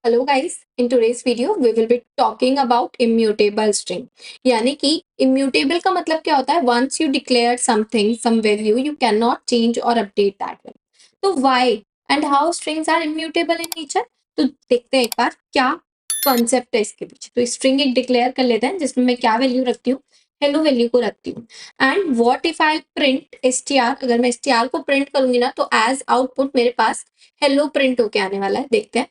Hello guys, in today's video we will be talking about immutable string. यानी कि immutable का मतलब क्या होता है? Once you declare something some value you can not change और अपडेट दैट वैल्यू। तो why and how strings are immutable in nature, तो देखते हैं एक बार क्या कॉन्सेप्ट है इसके पीछे। तो स्ट्रिंग एक डिक्लेयर कर लेते हैं जिसमें मैं क्या वैल्यू रखती हूँ, हेलो वैल्यू को रखती हूँ। And what if I print STR, अगर मैं एसटीआर को प्रिंट करूंगी ना तो एज आउटपुट मेरे पास हेलो प्रिंट होके आने वाला है। देखते हैं।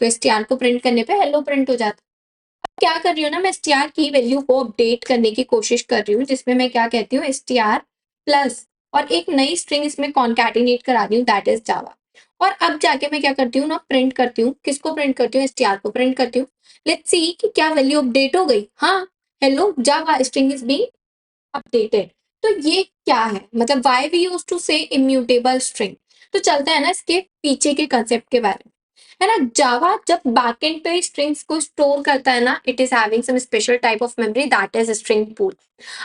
तो एसटीआर को प्रिंट करने पे हेलो प्रिंट हो जाता है। अब क्या कर रही हूँ ना, मैं एसटीआर की वैल्यू को अपडेट करने की कोशिश कर रही हूँ, जिसमें मैं क्या कहती हूँ, एसटीआर प्लस और एक नई स्ट्रिंग इसमें कॉन्कैटिनेट करा रही हूँ, दैट इज जावा। और अब जाके मैं क्या करती हूँ ना, प्रिंट करती हूँ। किसको प्रिंट करती हूँ? एसटीआर को प्रिंट करती हूँ। लेट्स सी कि क्या वैल्यू अपडेट हो गई। हाँ, hello Java string is being updated. तो ये क्या है, मतलब व्हाई वी यूज टू से इम्यूटेबल स्ट्रिंग। तो चलते हैं ना इसके पीछे के कंसेप्ट के बारे में। है ना, जावा जब बैकएंड पे स्ट्रिंग्स को स्टोर करता है ना, it is having some special type of memory that is string pool.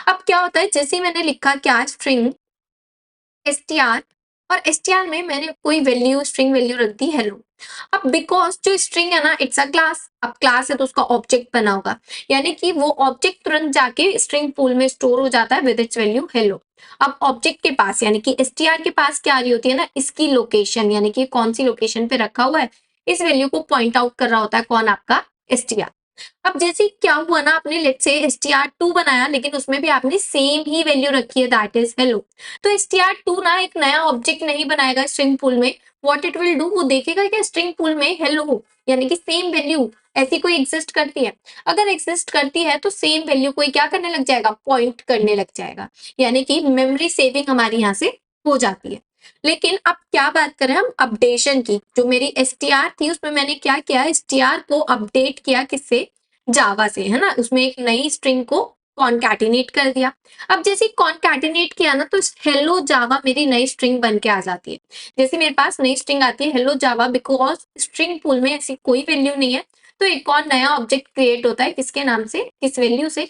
अब क्या होता है, जैसे ही मैंने लिखा क्या स्ट्रिंग एसटीआर, और एसटीआर में मैंने कोई वैल्यू स्ट्रिंग वैल्यू रख दी हेलो। अब बिकॉज जो स्ट्रिंग है ना, इट्स अ क्लास। अब क्लास है तो उसका ऑब्जेक्ट बना होगा, यानी कि वो ऑब्जेक्ट तुरंत जाके स्ट्रिंग पूल में स्टोर हो जाता है विद इट्स वैल्यू हेलो। अब ऑब्जेक्ट के पास यानी कि एसटीआर के पास क्या आ रही होती है ना, इसकी लोकेशन, यानी कि कौन सी लोकेशन पे रखा हुआ है, इस वैल्यू को पॉइंट आउट कर रहा होता है कौन? आपका एसटीआर। अब जैसे क्या हुआ ना, आपने लेट्स से str2 बनाया, लेकिन उसमें भी आपने सेम ही वैल्यू रखी है दैट इज हेलो। तो str2 ना एक नया ऑब्जेक्ट नहीं बनाएगा स्ट्रिंग पूल में। व्हाट इट विल डू, वो देखेगा कि स्ट्रिंग पूल में हेलो यानी कि सेम वैल्यू ऐसी कोई एग्जिस्ट करती है। अगर एग्जिस्ट करती है तो सेम वैल्यू कोई क्या करने लग जाएगा, पॉइंट करने लग जाएगा। यानी कि मेमोरी सेविंग हमारी यहाँ से हो जाती है। लेकिन अब क्या बात करें हम अपडेशन की, जो मेरी str थी उसमें मैंने क्या किया, str को अपडेट किया किससे? जावा से। है ना, उसमें एक नई स्ट्रिंग को कॉन्कैटिनेट कर दिया। अब जैसे कॉन्कैटिनेट किया ना, तो हेलो जावा मेरी नई स्ट्रिंग बन के आ जाती है। जैसे मेरे पास नई स्ट्रिंग आती है hello Java, because string pool में ऐसी कोई वैल्यू नहीं है, तो एक और नया ऑब्जेक्ट क्रिएट होता है किसके नाम से, किस वैल्यू से?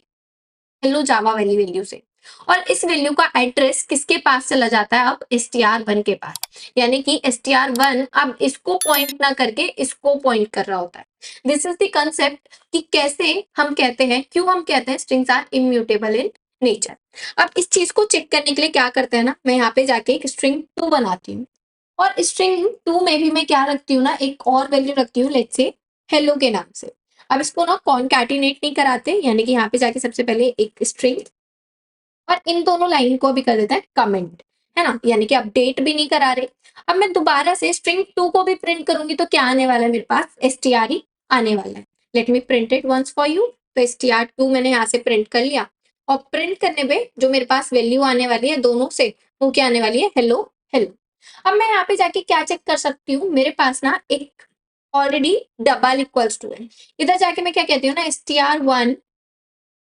हेलो जावा वाली वैल्यू से। और इस वैल्यू का एड्रेस किसके पास चला जाता है? अब str1 के पास। यानी कि str1 अब इसको पॉइंट ना करके इसको पॉइंट कर रहा होता है। दिस इज द कंसेप्ट कि कैसे हम कहते हैं, क्यों हम कहते हैं strings are immutable in nature. अब इस चीज को चेक करने के लिए क्या करते हैं ना, मैं यहाँ पे जाके एक स्ट्रिंग 2 बनाती हूँ। और स्ट्रिंग 2 में भी मैं क्या रखती हूँ ना, एक और वैल्यू रखती हूँ, लेट्स से हेलो के नाम से। अब इसको ना कॉन्कैटिनेट नहीं कराते, यानी कि यहाँ पे जाके सबसे पहले एक स्ट्रिंग और इन दोनों लाइन को भी कर देता है कमेंट। है ना, यानी कि अपडेट भी नहीं करा रहे। अब मैं दोबारा से स्ट्रिंग 2 को भी प्रिंट करूंगी तो क्या आने वाला है मेरे पास? str ही आने वाला है। Let me print it once for you. तो str2 मैंने यहाँ से प्रिंट कर लिया। और प्रिंट करने पे जो मेरे पास वैल्यू आने वाली है दोनों से, वो क्या आने वाली है? Hello hello. अब मैं यहाँ पे जाके क्या चेक कर सकती हूँ, मेरे पास ना एक ऑलरेडी डबल इक्वल्स टू है। इधर जाके मैं क्या कहती हूँ ना, str1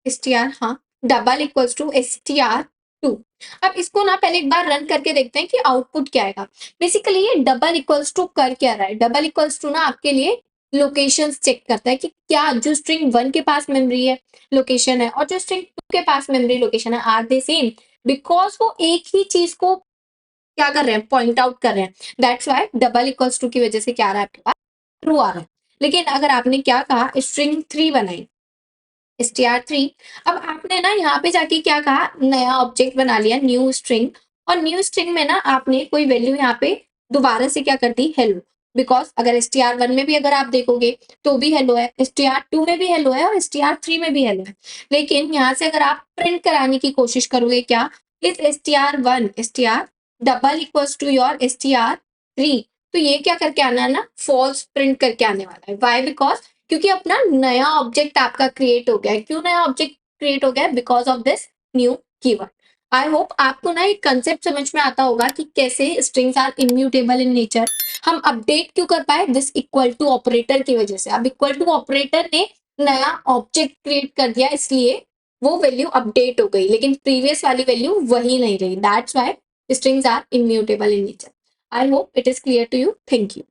str, हाँ, डबल इक्वल्स टू str2। अब इसको ना पहले एक बार रन करके देखते हैं कि आउटपुट क्या आएगा। बेसिकली ये डबल इक्वल्स टू कर क्या रहा है? डबल इक्वल्स टू ना आपके लिए लोकेशंस चेक करता है कि क्या जो स्ट्रिंग 1 के पास मेमोरी है लोकेशन है और जो स्ट्रिंग 2 के पास मेमोरी लोकेशन है, आर दे सेम? बिकॉज वो एक ही चीज को क्या कर रहे हैं, पॉइंट आउट कर रहे हैं। That's why double equals to की वजह से क्या आ रहा है आपके पास? ट्रू आ रहा है। लेकिन अगर आपने क्या कहा, स्ट्रिंग 3 बनाई str3, अब आपने ना यहाँ पे जाके क्या कहा, नया ऑब्जेक्ट बना लिया न्यू स्ट्रिंग। और न्यू स्ट्रिंग में ना आपने कोई वैल्यू यहाँ पे दोबारा से क्या कर दी, हेलो। बिकॉज अगर str1 में भी अगर आप देखोगे तो भी हेलो है, str2 में भी हेलो है और str3 में भी हेलो है। लेकिन यहाँ से अगर आप प्रिंट कराने की कोशिश करोगे क्या, इस str1 str double equals to your str3, तो ये क्या करके आना है ना, फॉल्स प्रिंट करके आने वाला है। वाई? बिकॉज क्योंकि अपना नया ऑब्जेक्ट आपका क्रिएट हो गया है। क्यों नया ऑब्जेक्ट क्रिएट हो गया है? Because of this new keyword. I hope आपको ना एक कंसेप्ट समझ में आता होगा कि कैसे strings are immutable in nature. हम अपडेट क्यों कर पाए? दिस इक्वल टू ऑपरेटर की वजह से। अब इक्वल टू ऑपरेटर ने नया ऑब्जेक्ट क्रिएट कर दिया, इसलिए वो वैल्यू अपडेट हो गई, लेकिन प्रीवियस वाली वैल्यू वही नहीं रही। That's why strings are immutable in nature. I hope it is clear to you. Thank you.